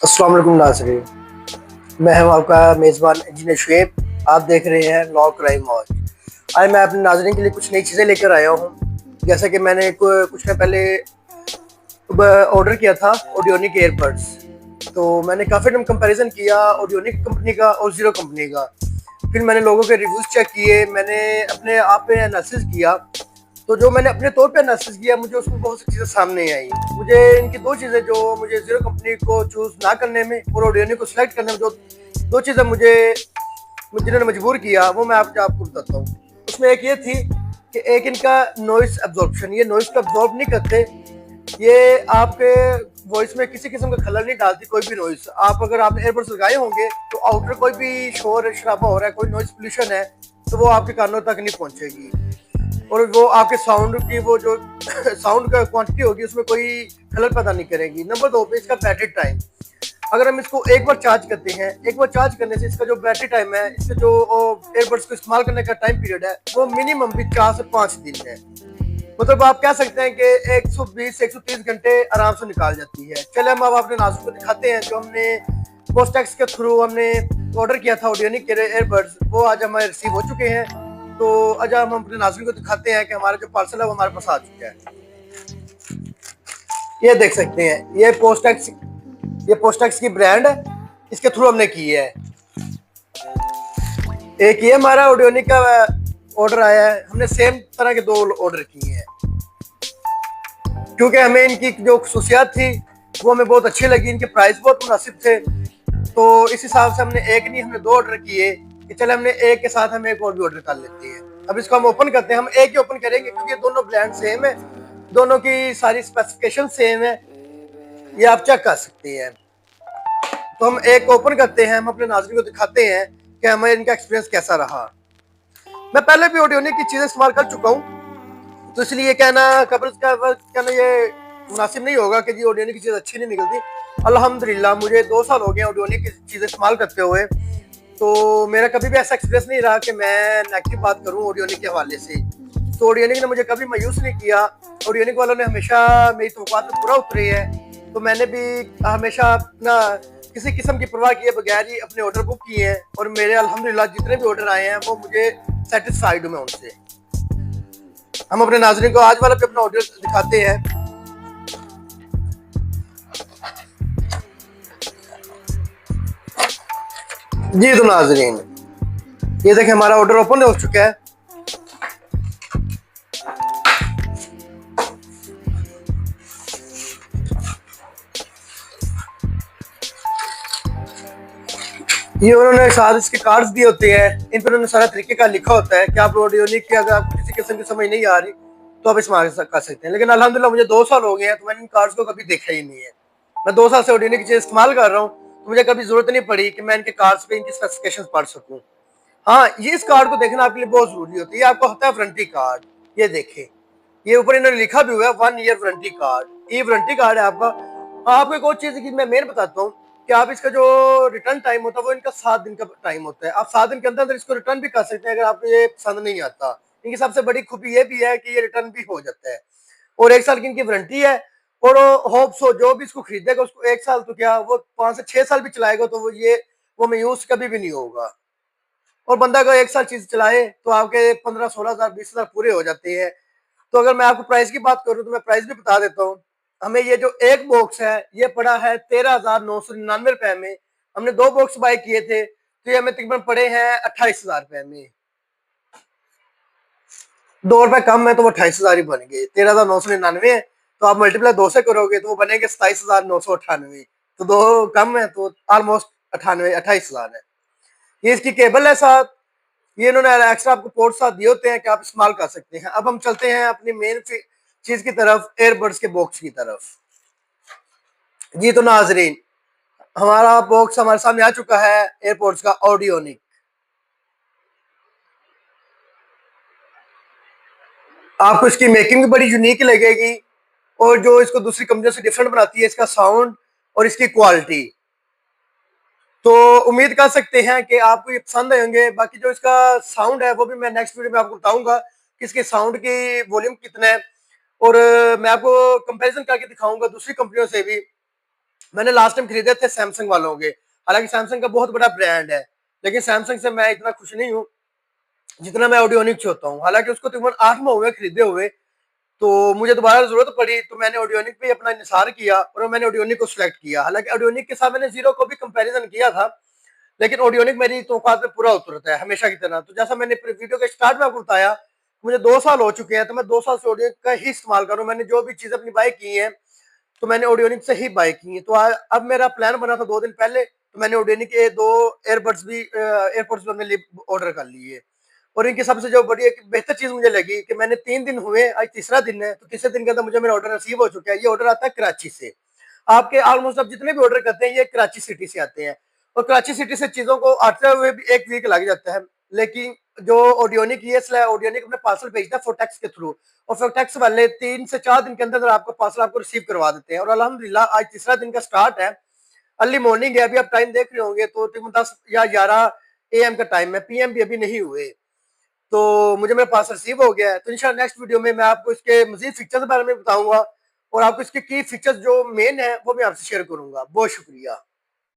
अस्सलाम वालेकुम नाज़रीन, मैं हूं आपका मेज़बान इंजीनियर शुएब। आप देख रहे हैं लॉ क्राइम वॉच। आज मैं अपने नाज़रीन के लिए कुछ नई चीज़ें लेकर आया हूं। जैसा कि मैंने कुछ टाइम पहले ऑर्डर किया था ऑडियोनिक एयरबड्स। तो मैंने काफ़ी टाइम कंपैरिजन किया ऑडियोनिक कंपनी का और ज़ीरो कंपनी का। फिर मैंने लोगों के रिव्यूज़ चेक किए, मैंने अपने आप पे एनालिसिस किया। तो जो मैंने अपने तौर पे एनालिसिस किया, मुझे उसमें बहुत सी चीज़ें सामने आई। मुझे इनकी दो चीज़ें जो मुझे ज़ीरो कंपनी को चूज़ ना करने में और ऑडियोनिक को सिलेक्ट करने में जो दो चीज़ें मुझे जिन्होंने मजबूर किया, वो मैं आपको बताता हूँ। उसमें एक ये थी कि एक इनका नॉइस एब्जॉर्प्शन, ये नॉइस को एब्जॉर्ब नहीं करते। ये आपके वॉइस में किसी किस्म का खलल नहीं डालती, कोई भी नॉइस। आप अगर आपने एयरबड्स लगाए होंगे तो आउटर कोई भी शोर शराबा हो रहा है, कोई नॉइस पोल्यूशन है, तो वो आपके कानों तक नहीं पहुंचेगी। और वो आपके साउंड की वो जो साउंड का क्वांटिटी होगी उसमें कोई खलल पैदा नहीं करेगी। नंबर दो पे इसका बैटरी टाइम। अगर हम इसको एक बार चार्ज करते हैं, एक बार चार्ज करने से इसका जो बैटरी टाइम है, इसके जो एयरबड्स को इस्तेमाल करने का टाइम पीरियड है, वो मिनिमम भी 4 से 5 दिन है। मतलब आप कह सकते हैं कि 120 से 130 घंटे आराम से निकाल जाती है। चले हम अब अपने नाज़रीन को दिखाते हैं जो हमने पोस्टैक्स के थ्रू हमने ऑर्डर किया था ऑडियोनिक के एयरबड्स, वो आज हमारे रिसीव हो चुके हैं। तो आज हम अपने नाज़रीन को दिखाते हैं कि हमारा जो पार्सल है वो हमारे पास आ चुका है। ये देख सकते हैं, ये पोस्टैक्स की ब्रांड है, इसके थ्रू हमने की है। एक ये हमारा ऑडियोनिक का ऑर्डर आया है, हमने सेम तरह के दो ऑर्डर किए हैं क्योंकि हमें इनकी जो खसूसियात थी वो हमें बहुत अच्छी लगी। इनके प्राइस बहुत मुनासिब थे, तो इस हिसाब से हमने एक नहीं, हमने दो ऑर्डर किए कि चले हमने एक के साथ हम एक और भी ऑर्डर कर लेते हैं। अब इसको हम ओपन करते हैं। हम एक ही ओपन करेंगे क्योंकि दोनों ब्रांड सेम है, दोनों की सारी स्पेसिफिकेशन सेम है, ये आप चेक कर सकते हैं। तो हम एक ओपन करते हैं, हम अपने नाज़रीन को दिखाते हैं कि हमें इनका एक्सपीरियंस कैसा रहा। मैं पहले भी ऑडियोनिक की चीज़ें इस्तेमाल कर चुका हूँ, तो इसलिए कहना ये मुनासिब नहीं होगा कि जी ऑडियोनिक की चीज़ अच्छी नहीं निकलती। अल्हम्दुलिल्लाह मुझे 2 साल हो गए ऑडियोनिक की चीज़ें इस्तेमाल करते हुए, तो मेरा कभी भी ऐसा एक्सपीरियंस नहीं रहा कि मैं नेगेटिव बात करूं ऑडियोनिक के हवाले से। तो ऑडियोनिक ने मुझे कभी मायूस नहीं किया। ऑडियोनिक वालों ने हमेशा मेरी तवक्कुआत में पूरा उतरे हैं। तो मैंने भी हमेशा अपना किसी किस्म की परवाह किए बगैर ही अपने ऑर्डर बुक किए हैं, और मेरे अल्हम्दुलिल्लाह जितने भी ऑर्डर आए हैं वो मुझे सेटिस्फाइड हूं मैं उनसे। हम अपने नाज़रीन को आज वाला पे अपना ऑर्डर दिखाते हैं। जी तो नाज़रीन, ये देखें हमारा ऑर्डर ओपन हो चुका है। ये उन्होंने साथ इसके कार्ड्स दिए होते हैं, इन पर उन्होंने सारा तरीके का लिखा होता है कि आप ऑडियोनिक की अगर आपको किसी किस्म की समझ नहीं आ रही तो आप इस्तेमाल कर सकते हैं। लेकिन अल्हम्दुलिल्लाह मुझे 2 साल हो गए हैं, तो मैंने इन कार्ड्स को कभी देखा ही नहीं है। मैं 2 साल से ऑडियोनिक की चीज़ इस्तेमाल कर रहा हूँ, तो मुझे कभी जरूरत नहीं पड़ी कि मैं इनके कार्ड्स पे इनकी स्पेसिफिकेशन पढ़ सकूँ। हाँ, ये इस कार्ड को देखना आपके लिए बहुत जरूरी होती है। आपको होता है वारंटी कार्ड, ये देखें, ये ऊपर इन्होंने लिखा भी हुआ है 1 ईयर वारंटी कार्ड। ये वारंटी कार्ड है आपका। आपको एक और चीज की मैं मेन बताता हूँ कि आप इसका जो रिटर्न टाइम होता है वो इनका 7 दिन का टाइम होता है। आप 7 दिन के अंदर अंदर इसको रिटर्न भी कर सकते हैं अगर आपको ये पसंद नहीं आता। इनकी सबसे बड़ी खूबी ये भी है कि ये रिटर्न भी हो जाता है, और 1 साल की इनकी वारंटी है। और होप सो जो भी इसको खरीदेगा उसको 1 साल तो क्या, वो 5 से 6 साल भी चलाएगा तो वो मायूस कभी भी नहीं होगा। और बंदा अगर 1 साल चीज चलाए तो आपके 15-16 हजार 20 हजार पूरे हो जाते हैं। तो अगर मैं आपको प्राइस की बात करूं तो मैं प्राइस भी बता देता हूँ। हमें ये जो एक बॉक्स है ये पड़ा है 13,999 रुपए में। हमने 2 बॉक्स बाय किए थे, तो ये हमें तकरीबन पड़े हैं 28 हजार रुपए में। 2 रुपए कम है तो वो 28 हजार ही बन गए। 13,999 है, तो आप मल्टीप्लाई 2 से करोगे तो वो बनेंगे 27,998। तो दो कम है तो ऑलमोस्ट 28 हजार है। ये इसकी केबल है साथ, ये इन्होंने एक्स्ट्रा आपको पोर्ट साथ दिए होते हैं कि आप इस्तेमाल कर सकते हैं। अब हम चलते हैं अपनी मेन चीज की तरफ, एयरबड्स के बॉक्स की तरफ। जी तो नाजरीन, हमारा बॉक्स हमारे सामने आ चुका है एयरपोर्ट्स का ऑडियोनिक। आपको इसकी मेकिंग भी बड़ी यूनिक लगेगी, और जो इसको दूसरी कंपनियों से डिफरेंट बनाती है इसका साउंड और इसकी क्वालिटी। तो उम्मीद कर सकते हैं कि आपको ये पसंद आएंगे। बाकी जो इसका साउंड है वो भी मैं नेक्स्ट वीडियो में आपको बताऊंगा कि इसके साउंड की वॉल्यूम कितना है, और मैं आपको कंपैरिजन करके दिखाऊंगा दूसरी कंपनियों से भी मैंने लास्ट टाइम खरीदे थे सैमसंग वालों के, हालांकि सैमसंग का बहुत बड़ा ब्रांड है, लेकिन सैमसंग से मैं इतना खुश नहीं हूँ जितना मैं ऑडियोनिक से होता हूँ। हालांकि उसको तकरीबन 8 माह हुए खरीदे हुए, तो मुझे दोबारा जरूरत पड़ी तो मैंने ऑडियोनिक पे अपना निसार किया और मैंने ऑडियोनिक को सिलेक्ट किया। हालांकि ऑडियोनिक के साथ मैंने जीरो को भी कंपैरिजन किया था, लेकिन ऑडियोनिक मेरी तौकात में पूरा उतरता है हमेशा की तरह। तो जैसा मैंने वीडियो के स्टार्ट में आपको बताया, मुझे 2 साल हो चुके हैं, तो मैं 2 साल से ऑडियोनिक का ही इस्तेमाल कर रहा हूँ। मैंने जो भी चीज अपनी बाय की है तो मैंने ऑडियोनिक से ही बाय की है। तो अब मेरा प्लान बना था 2 दिन पहले, तो मैंने ऑडियोनिक के 2 एयरपोर्ट्स भी अपने लिए ऑर्डर कर लिए। और इनकी सबसे जो बड़ी एक बेहतर चीज मुझे लगी कि मैंने 3 दिन हुए, आज तीसरा दिन है, तो तीसरे दिन के अंदर मुझे मेरा ऑर्डर रिसीव हो चुका है। ये ऑर्डर आता है कराची से। आपके ऑलमोस्ट आप जितने भी ऑर्डर करते हैं ये कराची सिटी से आते हैं, और कराची सिटी से चीजों को आते हुए भी 1 वीक लग जाता है। लेकिन जो ऑडियोनिक ये ऑडियोनिक अपने पार्सल भेजता है फोटेक्स के थ्रू, और फोटेक्स वाले 3 से 4 दिन के अंदर आपका पार्सल आपको रिसीव करवा देते हैं। और अल्हम्दुलिल्लाह आज तीसरा दिन का स्टार्ट है, अर्ली मॉर्निंग है, अभी आप टाइम देख रहे होंगे तो 10 या 11 AM का टाइम है, PM भी अभी नहीं हुए। तो मुझे मेरा पास रिसीव हो गया है। तो इंशाल्लाह नेक्स्ट वीडियो में मैं आपको इसके मजीद फीचर्स के बारे में बताऊंगा, और आपको इसके की फीचर्स जो मेन है वो मैं आपसे शेयर करूंगा। बहुत शुक्रिया।